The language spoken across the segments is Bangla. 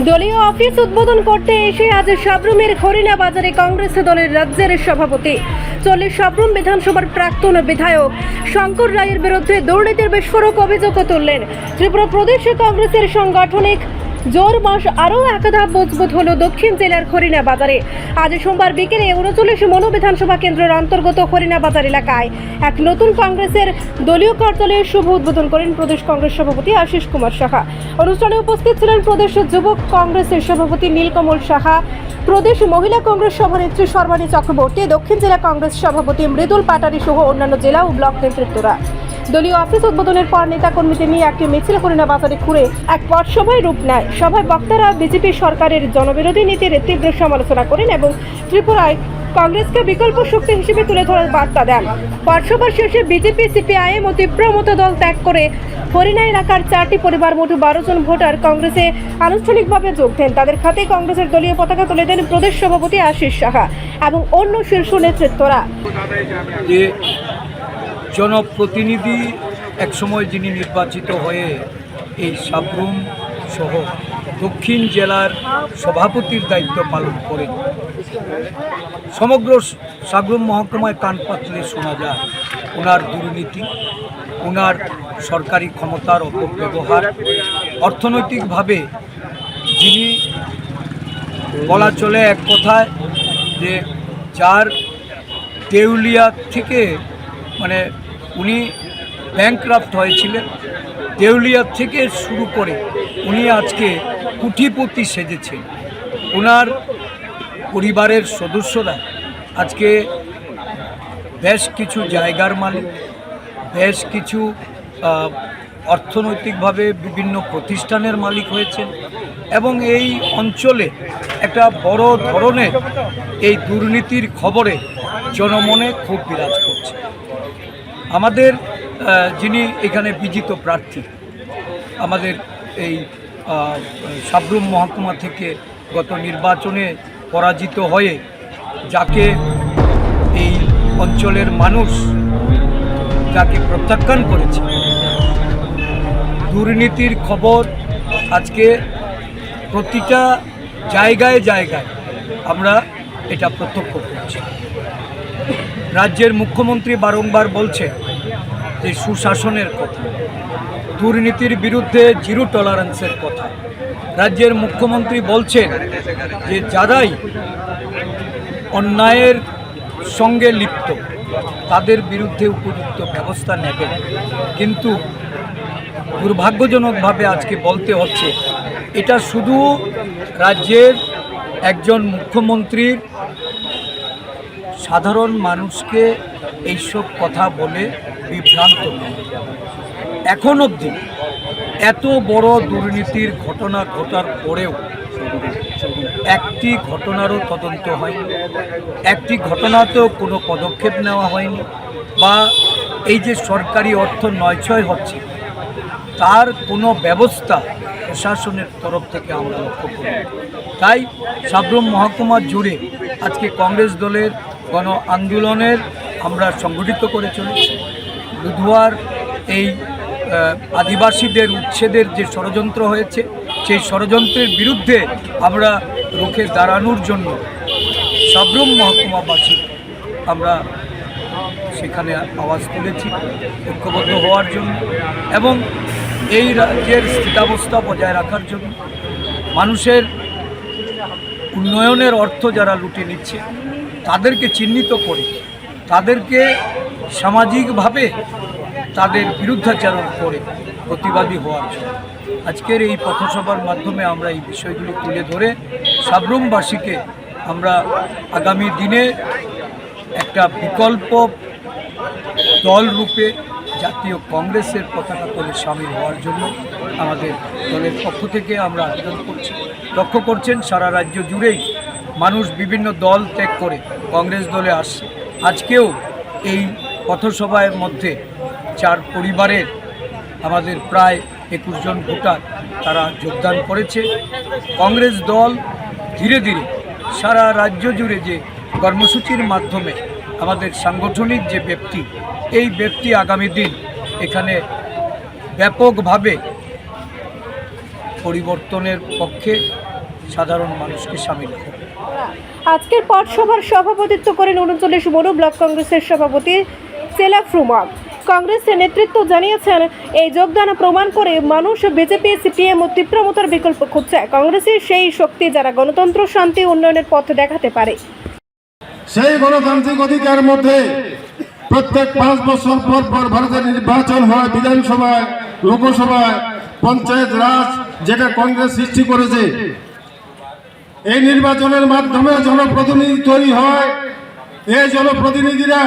দলীয় অফিস উদ্বোধন করতে এসে আজ সাবরুমের হরিণা বাজারে কংগ্রেস দলের রাজ্যের সভাপতি 40 সাবরুম বিধানসভার প্রাক্তন বিধায়ক শঙ্কর রায়ের বিরুদ্ধে দুর্নীতির বিস্ফোরক অভিযোগ তুললেন। ত্রিপুরা প্রদেশ কংগ্রেসের সাংগঠনিক জোর মাস আরও এক ধাপ মজবুত হল দক্ষিণ জেলার হরিণা বাজারে। আজ সোমবার বিকেলে 39 মনো বিধানসভা কেন্দ্রের অন্তর্গত হরিণা বাজার এলাকায় এক নতুন কংগ্রেসের দলীয় কার্যালয়ের শুভ উদ্বোধন করেন প্রদেশ কংগ্রেস সভাপতি আশিস কুমার সাহা। অনুষ্ঠানে উপস্থিত ছিলেন প্রদেশ যুবক কংগ্রেসের সভাপতি নীলকমল সাহা, প্রদেশ মহিলা কংগ্রেস সভানেত্রী সর্বাণী চক্রবর্তী, দক্ষিণ জেলা কংগ্রেস সভাপতি মৃদুল পাটারি সহ অন্যান্য জেলা ও ব্লক নেতৃত্বরা। দলীয় অফিস উদ্বোধনের পর নেতাকর্মীদের নিয়ে একটি মিছিল হরিণা বাজারে ঘুরে এক পথসভায় রূপ নেয়। সভায় বক্তারা বিজেপি সরকারের জনবিরোধী নীতির তীব্র সমালোচনা করেন এবং ত্রিপুরায় কংগ্রেসকে বিকল্প শক্তি হিসেবে তুলে ধরার বার্তা দেন। পথসভার শেষে বিজেপি, সিপিআইএম ও তীব্রমত দল ত্যাগ করে হরিণা এলাকার 4টি পরিবার মোট 12 জন ভোটার কংগ্রেসে আনুষ্ঠানিকভাবে যোগ দেন। তাদের হাতে কংগ্রেসের দলীয় পতাকা তুলে দেন প্রদেশ সভাপতি আশিস সাহা এবং অন্য শীর্ষ নেতৃত্বরা। জনপ্রতিনিধি একসময় যিনি নির্বাচিত হয়ে এই সাবরুম সহ দক্ষিণ জেলার সভাপতির দায়িত্ব পালন করেন, সমগ্র সাবরুম মহকুমায় কান পাতলে শোনা যায় ওনার দুর্নীতি, ওনার সরকারি ক্ষমতার অপব্যবহার, অর্থনৈতিকভাবে যিনি বলা চলে এক কথায় যে যার দেউলিয়া থেকে উনি ব্যাংকরাফট হয়েছিলেন, দেউলিয়া থেকে শুরু করে উনি আজকে কোটিপতি সেজেছেন। ওনার পরিবারের সদস্যরা আজকে বেশ কিছু জায়গার মালিক, বেশ কিছু অর্থনৈতিকভাবে বিভিন্ন প্রতিষ্ঠানের মালিক হয়েছেন এবং এই অঞ্চলে একটা বড় ধরনের এই দুর্নীতির খবরে জনমনে খুব বিরাজ করছে। আমাদের যিনি এখানে বিজিত প্রার্থী, আমাদের এই সাবরুম মহকুমা থেকে গত নির্বাচনে পরাজিত হয়ে যাকে এই অঞ্চলের মানুষ যাকে প্রত্যাখ্যান করেছে, দুর্নীতির খবর আজকে প্রতিটা জায়গায় জায়গায় আমরা এটা প্রত্যক্ষ করছি। রাজ্যের মুখ্যমন্ত্রী বারংবার বলছেন যে সুশাসনের কথা, দুর্নীতির বিরুদ্ধে জিরো টলারেন্সের কথা। রাজ্যের মুখ্যমন্ত্রী বলছেন যে যারাই অন্যায়ের সঙ্গে লিপ্ত তাদের বিরুদ্ধে উপযুক্ত ব্যবস্থা নেবেন। কিন্তু দুর্ভাগ্যজনকভাবে আজকে বলতে হচ্ছে এটা শুধু রাজ্যের একজন মুখ্যমন্ত্রীর সাধারণ মানুষকে এইসব কথা বলে বিভ্রান্ত। এখন অবধি এত বড় দুর্নীতির ঘটনা ঘটার পরেও একটি ঘটনারও তদন্ত হয়নি, একটি ঘটনাতেও কোনো পদক্ষেপ নেওয়া হয়নি, বা এই যে সরকারি অর্থ নয়ছয় হচ্ছে তার কোনো ব্যবস্থা প্রশাসনের তরফ থেকে আমরা লক্ষ্য করি। তাই সাবরুম মহকুমা জুড়ে আজকে কংগ্রেস দলের গণ আন্দোলনের আমরা সংগঠিত করে চলেছি। বুধবার এই আদিবাসীদের উচ্ছেদের যে ষড়যন্ত্র হয়েছে, সেই ষড়যন্ত্রের বিরুদ্ধে আমরা রুখে দাঁড়ানোর জন্য সাবরুম মহকুমাবাসী আমরা সেখানে আওয়াজ তুলেছি ঐক্যবদ্ধ হওয়ার জন্য এবং এই রাজ্যের স্থিতাবস্থা বজায় রাখার জন্য। মানুষের উন্নয়নের অর্থ যারা লুটে নিচ্ছে তাদেরকে চিহ্নিত করে তাদেরকে সামাজিকভাবে তাদের বিরুদ্ধাচরণ করে প্রতিবাদী হওয়ার জন্য আজকের এই পথসভার মাধ্যমে আমরা এই বিষয়গুলি তুলে ধরে সাবরুমবাসীকে আমরা আগামী দিনে একটা বিকল্প দল রূপে জাতীয় কংগ্রেসের পতাকা তলে সামিল হওয়ার জন্য আমাদের দলের পক্ষ থেকে আমরা আবেদন করছি। লক্ষ্য করছেন সারা রাজ্য জুড়েই মানুষ বিভিন্ন দল ত্যাগ করে কংগ্রেস দলে আসছে। আজকেও এই পথসভার মধ্যে 4 পরিবারের আমাদের প্রায় 21 জন ভোটার তারা যোগদান করেছে। কংগ্রেস দল ধীরে ধীরে সারা রাজ্য জুড়ে যে কর্মসূচির মাধ্যমে আমাদের সাংগঠনিক যে ব্যক্তি, এই ব্যক্তি আগামী দিন এখানে ব্যাপকভাবে পরিবর্তনের পক্ষে সাধারণ মানুষকে সামিল করবে। আজকের পথসভার সভাপতিত্ব করেন 39 বড় ব্লক কংগ্রেসের সভাপতি সেলাফ রুমান। কংগ্রেসের নেতৃত্ব জানিয়েছেন, এই যোগদান প্রমাণ করে মানুষ বিজেপি, সিপিএম ও তীব্রমতার বিকল্প খুঁজছে। কংগ্রেসের সেই শক্তি যারা গণতন্ত্র, শান্তি, উন্নয়নের পথ দেখাতে পারে। সেই গণতান্ত্রিক অধিকার মধ্যে প্রত্যেক 5 বছর পর পর ভারতের নির্বাচন হয়, বিধানসভায়, লোকসভায়, পঞ্চায়েত রাজ, যেটা কংগ্রেস সৃষ্টি করেছে। এই নির্বাচনের মাধ্যমে জনপ্রতিনিধি তৈরি হয়। এই জনপ্রতিনিধিরা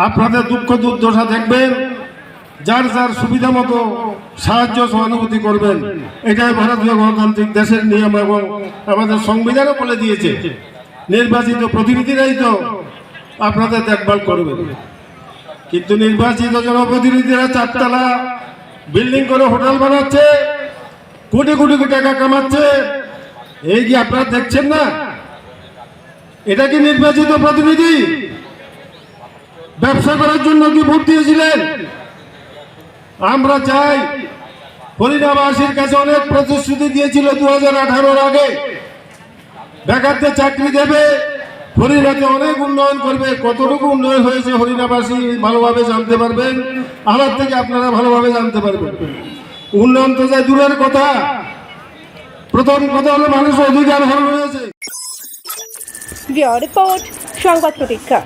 আপনাদের দুঃখ দুর্দশা দেখবেন, যার যার সুবিধা মতো সাহায্য সহানুভূতি করবেন। এটাই ভারতীয় গণতান্ত্রিক দেশের নিয়ম এবং আমাদের সংবিধানও বলে দিয়েছে। নির্বাচিত প্রতিনিধিরাই তো আপনাদের দেখভাল করবে। কিন্তু নির্বাচিত জনপ্রতিনিধিরা 4 তলা বিল্ডিং করে হোটেল বানাচ্ছে, কোটি কোটি টাকা কামাচ্ছে। এই কি আপনারা দেখছেন না? এটা কি নির্বাচিত প্রতিনিধি? ব্যবসা করার জন্য কি ভোট দিয়েছিলেন? আমরা চাই, হরিণাবাসীর কাছে অনেক প্রতিশ্রুতি দিয়েছিল 2018-র আগে, বেকারদের চাকরি দেবে, হরিণাতে অনেক উন্নয়ন করবে। কতটুকু উন্নয়ন হয়েছে হরিণাবাসী ভালোভাবে জানতে পারবেন, আমার থেকে আপনারা ভালোভাবে জানতে পারবেন। উন্নয়ন তো যায় দূরের কথা, প্রথম কথা হলো মানুষের অধিকার হরণ হয়েছে। রিপোর্ট, সংবাদ প্রতীক্ষা।